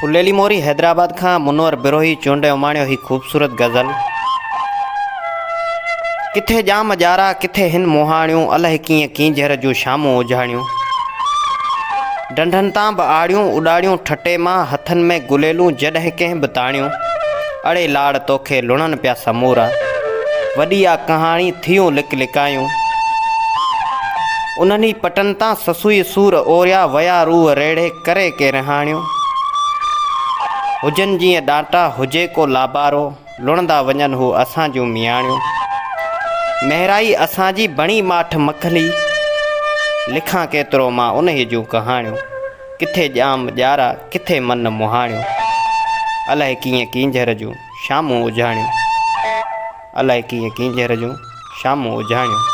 फुलेली मोरी हैदराबाद का मुनवर बिरोही चूंडे उमाणियो ही खूबसूरत गज़ल। किथे जाम जारा किथे हिन मोहाणियूं, अलाए कीअं कींझर जूं शामूं उजाणियूं। डंडनि तां बि आड़ियूं उॾाड़ियूं ठटे मां, हथनि में गुलेलूं जॾहिं कंहिं बि ताणियूं। अड़े लाड़ तोखे लुणनि पिया समूरा, वॾी आ कहाणी थियूं लिक लिकायूं। उन्हनि पटनि तां ससुई सूर ओरिया, वया रूह रेड़े करे के रिहाणियूं। हुजनि जीअं डांटा हुजे को लाबारो, लुणंदा वञनि हू असां जूं मियाणियूं। महिराई असांजी बणी माठ मखली, लिखां केतिरो मां उन जूं कहाणियूं। किथे जाम ॼारा किथे मन मुहाणियूं, अलाए कीअं कींझर जूं शामूं उजाणियूं। अलाए कीअं कींझर जूं शामूं उजाणियूं।